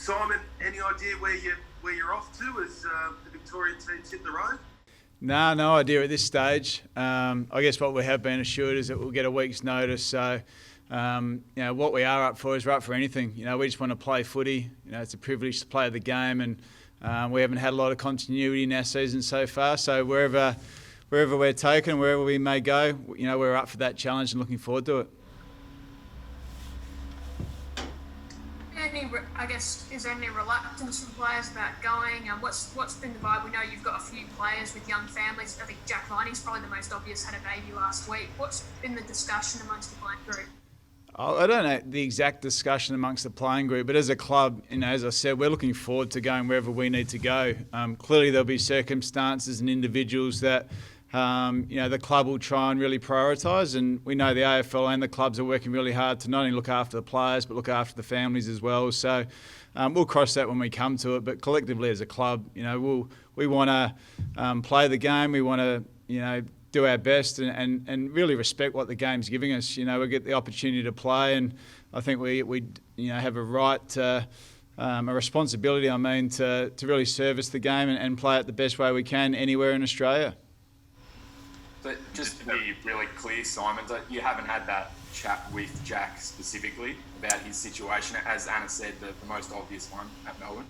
Simon, any idea where you're off to as the Victorian teams hit the road? No idea at this stage. I guess what we have been assured is that we'll get a week's notice. So, what we are up for is we're up for anything. We just want to play footy. It's a privilege to play the game, and we haven't had a lot of continuity in our season so far. So wherever we're taken, wherever we may go, we're up for that challenge and looking forward to it. Is there any reluctance from players about going? What's been the vibe? We know you've got a few players with young families. I think Jack Vining's probably the most obvious, had a baby last week. What's been the discussion amongst the playing group? I don't know the exact discussion amongst the playing group, but as a club, as I said, we're looking forward to going wherever we need to go. Clearly, there'll be circumstances and individuals that the club will try and really prioritise, and we know the AFL and the clubs are working really hard to not only look after the players but look after the families as well. So we'll cross that when we come to it. But collectively as a club, we want to play the game. We want to do our best and really respect what the game's giving us. We get the opportunity to play, and I think we have a right to. A responsibility, to really service the game and play it the best way we can anywhere in Australia. But just to be really clear, Simon, you haven't had that chat with Jack specifically about his situation, as Anna said, the most obvious one at Melbourne?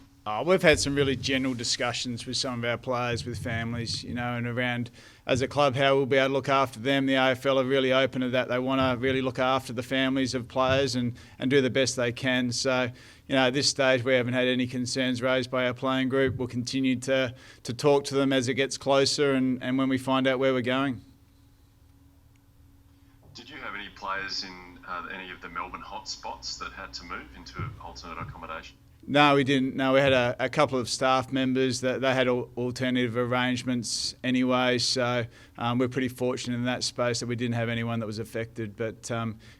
We've had some really general discussions with some of our players, with families, and around, as a club, how we'll be able to look after them. The AFL are really open to that. They want to really look after the families of players and do the best they can. So, at this stage, we haven't had any concerns raised by our playing group. We'll continue to talk to them as it gets closer and when we find out where we're going. Did you have any players in any of the Melbourne hotspots that had to move into alternate accommodation? No, we didn't. No, we had a couple of staff members that they had alternative arrangements anyway. So we're pretty fortunate in that space that we didn't have anyone that was affected. But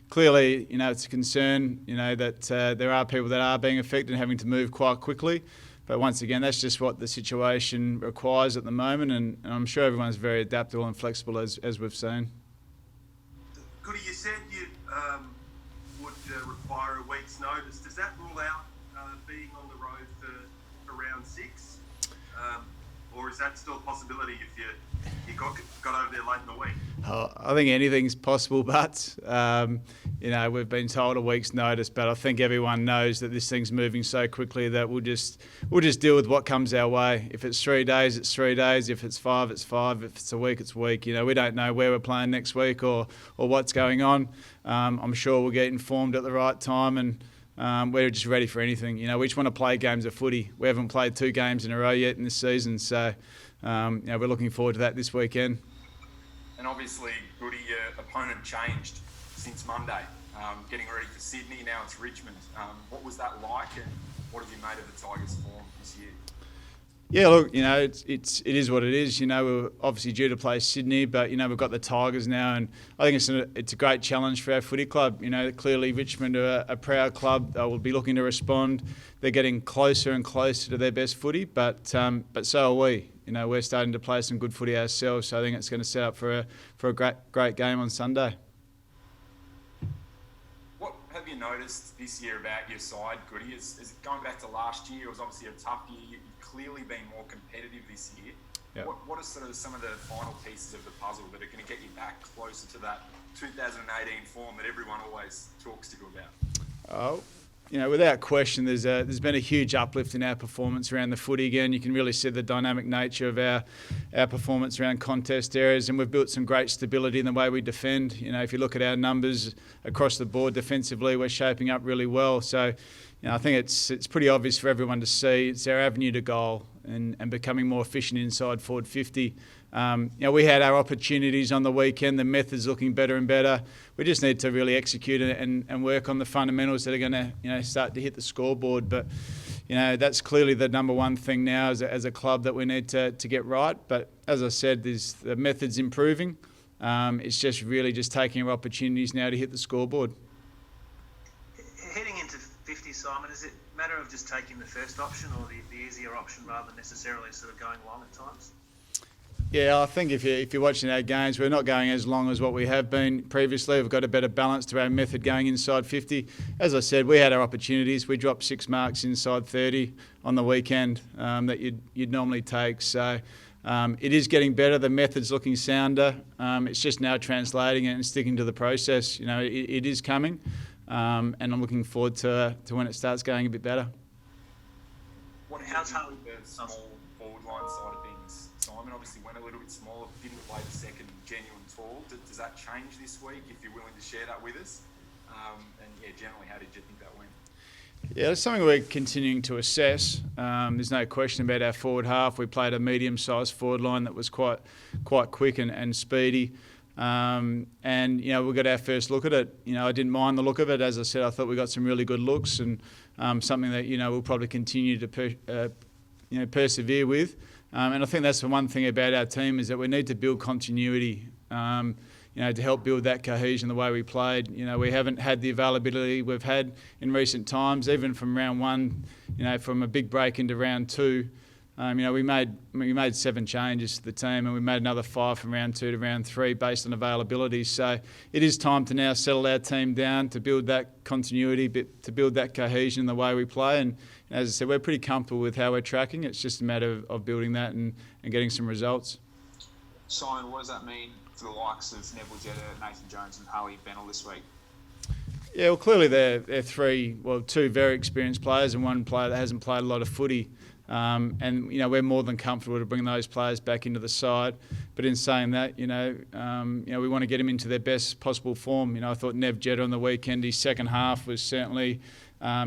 clearly, it's a concern, that there are people that are being affected and having to move quite quickly. But once again, that's just what the situation requires at the moment. And I'm sure everyone's very adaptable and flexible as we've seen. Goody, you said you would require a week's notice. Does that rule out being on the road for round 6? Or is that still a possibility if you got over there late in the week? I think anything's possible, but we've been told a week's notice. But I think everyone knows that this thing's moving so quickly that we'll just deal with what comes our way. If it's 3 days, it's 3 days. If it's 5, it's 5. If it's a week, it's a week. We don't know where we're playing next week or what's going on. I'm sure we'll get informed at the right time, and we're just ready for anything. We just want to play games of footy. We haven't played 2 games in a row yet in this season, so we're looking forward to that this weekend. And obviously, Goody, your opponent changed since Monday. Getting ready for Sydney, now it's Richmond. What was that like, and what have you made of the Tigers' form this year? Yeah, look, it is what it is. We're obviously due to play Sydney, but we've got the Tigers now, and I think it's a great challenge for our footy club. Clearly Richmond are a proud club. They will be looking to respond. They're getting closer and closer to their best footy, but so are we. We're starting to play some good footy ourselves, so I think it's going to set up for a great game on Sunday. What have you noticed this year about your side, Goody? Is it going back to last year? It was obviously a tough year. You've clearly been more competitive this year. Yep. What are sort of some of the final pieces of the puzzle that are going to get you back closer to that 2018 form that everyone always talks to you about? Without question, there's been a huge uplift in our performance around the footy again. You can really see the dynamic nature of our performance around contest areas, and we've built some great stability in the way we defend. If you look at our numbers across the board defensively, we're shaping up really well. So, I think it's pretty obvious for everyone to see. It's our avenue to goal and becoming more efficient inside forward 50. We had our opportunities on the weekend. The method's looking better and better. We just need to really execute and work on the fundamentals that are going to start to hit the scoreboard. But that's clearly the number one thing now as a club that we need to get right. But as I said, the method's improving. It's just really just taking our opportunities now to hit the scoreboard. Heading into 50, Simon, is it a matter of just taking the first option or the easier option rather than necessarily sort of going long at times? Yeah, I think if you're watching our games, we're not going as long as what we have been previously. We've got a better balance to our method going inside 50. As I said, we had our opportunities. We dropped 6 marks inside 30 on the weekend that you'd normally take. So it is getting better. The method's looking sounder. It's just now translating it and sticking to the process. It is coming, and I'm looking forward to when it starts going a bit better. How's the small forward line side of things? Simon obviously went a little bit smaller, didn't play the second genuine tall. Does that change this week, if you're willing to share that with us? Generally, how did you think that went? Yeah, it's something we're continuing to assess. There's no question about our forward half. We played a medium-sized forward line that was quite quick and speedy. We got our first look at it. I didn't mind the look of it. As I said, I thought we got some really good looks and something that we'll probably continue to persevere with. And I think that's the one thing about our team is that we need to build continuity. To help build that cohesion the way we played. We haven't had the availability we've had in recent times, even from round one, from a big break into round two. We made 7 changes to the team and we made another 5 from round 2 to round 3 based on availability. So it is time to now settle our team down to build that continuity, to build that cohesion in the way we play. And as I said, we're pretty comfortable with how we're tracking. It's just a matter of building that and getting some results. Simon, what does that mean for the likes of Neville Jetta, Nathan Jones and Harley Bennell this week? Yeah, well, clearly they're 2 very experienced players and 1 player that hasn't played a lot of footy. We're more than comfortable to bring those players back into the side. But in saying that, we want to get them into their best possible form. I thought Nev Jetta on the weekend, his second half was certainly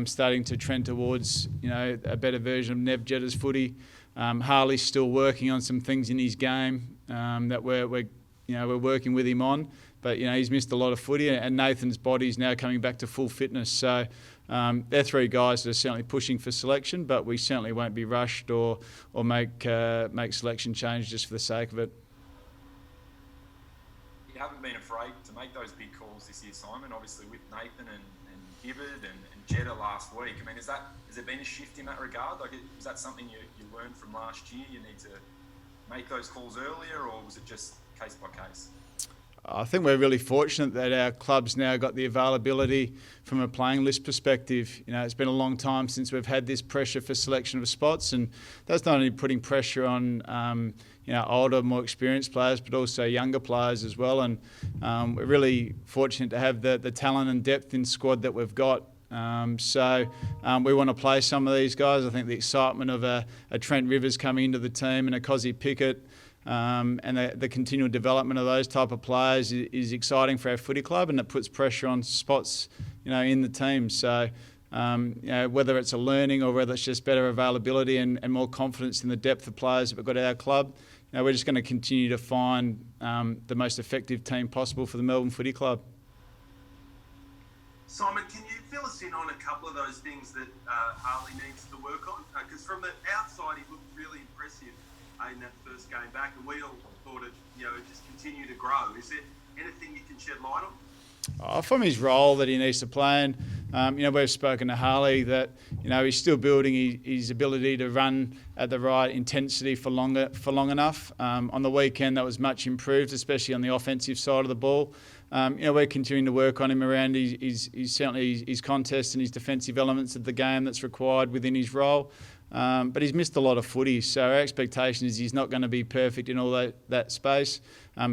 starting to trend towards, a better version of Nev Jetta's footy. Harley's still working on some things in his game that we're working with him on, but he's missed a lot of footy, and Nathan's body's now coming back to full fitness. So they're 3 guys that are certainly pushing for selection, but we certainly won't be rushed or make selection changes just for the sake of it. You haven't been afraid to make those big calls this year, Simon. Obviously with Nathan and Hibberd and Jetta last week. I mean, has there been a shift in that regard? Is that something you learned from last year? You need to make those calls earlier, or was it just case by case? I think we're really fortunate that our club's now got the availability from a playing list perspective. It's been a long time since we've had this pressure for selection of spots, and that's not only putting pressure on older, more experienced players, but also younger players as well. And we're really fortunate to have the talent and depth in squad that we've got. We want to play some of these guys. I think the excitement of a Trent Rivers coming into the team and a Cozzy Pickett and the continual development of those type of players is exciting for our footy club, and it puts pressure on spots, in the team. So, whether it's a learning or whether it's just better availability and more confidence in the depth of players that we've got at our club, we're just going to continue to find the most effective team possible for the Melbourne Footy Club. Simon, can you fill us in on a couple of those things that Harley needs to work on? Because from the outside, he looked really impressive in that first game back, and we all thought it, just continue to grow. Is there anything you can shed light on? From his role that he needs to play in, we've spoken to Harley that he's still building his ability to run at the right intensity for long enough. On the weekend, that was much improved, especially on the offensive side of the ball. We're continuing to work on him around his contest and his defensive elements of the game that's required within his role. But he's missed a lot of footy, so our expectation is he's not going to be perfect in all that space.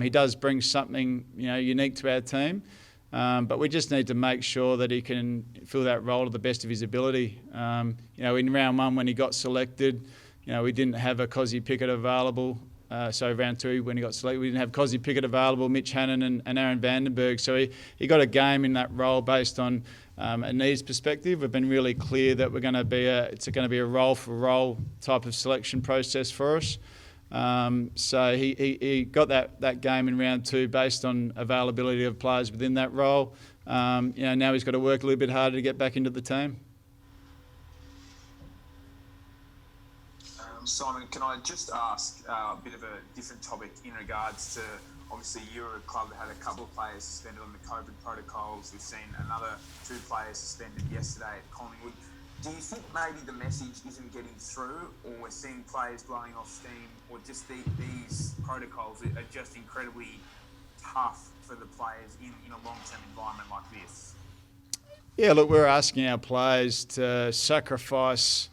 He does bring something unique to our team, but we just need to make sure that he can fill that role to the best of his ability. In round 1 when he got selected, we didn't have a Cozzy Pickett available. Round 2 when he got selected, we didn't have Cozzy Pickett available, Mitch Hannon and Aaron Vandenberg. So he got a game in that role based on a needs perspective. We've been really clear that it's going to be a role for role type of selection process for us. So he got that game in round 2 based on availability of players within that role. Now he's got to work a little bit harder to get back into the team. Simon, can I just ask a bit of a different topic in regards to, obviously you're a club that had a couple of players suspended on the COVID protocols. We've seen another 2 players suspended yesterday at Collingwood. Do you think maybe the message isn't getting through, or we're seeing players blowing off steam, or just these protocols are just incredibly tough for the players in a long-term environment like this? Yeah, look, we're asking our players to sacrifice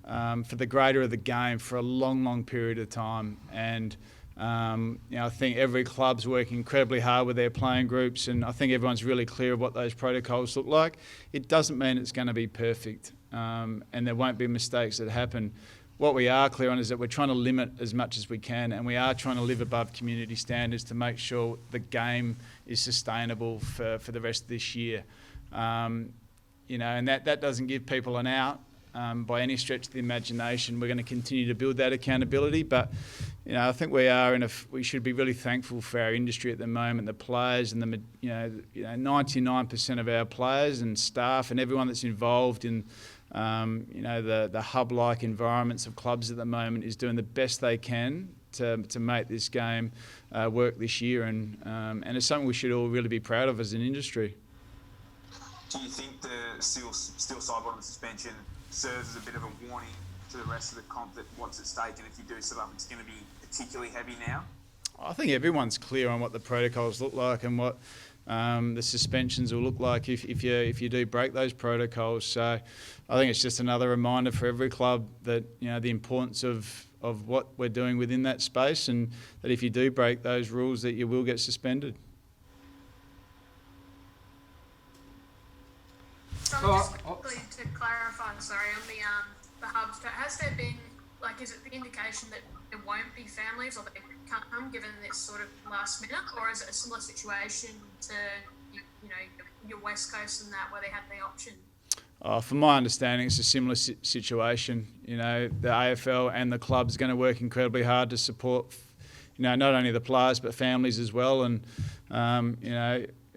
for the greater of the game for a long, long period of time. And, I think every club's working incredibly hard with their playing groups, and I think everyone's really clear of what those protocols look like. It doesn't mean it's going to be perfect, and there won't be mistakes that happen. What we are clear on is that we're trying to limit as much as we can, and we are trying to live above community standards to make sure the game is sustainable for the rest of this year. And that doesn't give people an out by any stretch of the imagination. We're going to continue to build that accountability, but I think we should be really thankful for our industry at the moment, the players and 99% of our players and staff and everyone that's involved in the hub-like environments of clubs at the moment is doing the best they can to make this game work this year, and it's something we should all really be proud of as an industry. Do you think the steel sideboard suspension serves as a bit of a warning to the rest of the comp that what's at stake, and if you do set up, it's going to be particularly heavy now? I think everyone's clear on what the protocols look like and what the suspensions will look like if you do break those protocols. So I think it's just another reminder for every club that the importance of what we're doing within that space, and that if you do break those rules, that you will get suspended. So just quickly to clarify, on the hubs, has there been, is it the indication that there won't be families or they can't come given this sort of last minute, or is it a similar situation to, your West Coast and that, where they had the option? From my understanding, it's a similar situation. The AFL and the club's going to work incredibly hard to support, not only the players but families as well. And,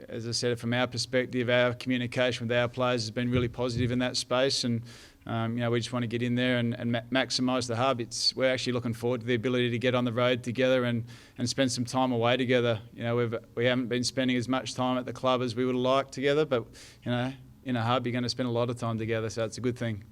as I said, from our perspective, our communication with our players has been really positive in that space. And, we just want to get in there and maximise the hub. We're actually looking forward to the ability to get on the road together and spend some time away together. We haven't been spending as much time at the club as we would have liked together, but, in a hub, you're going to spend a lot of time together, so it's a good thing.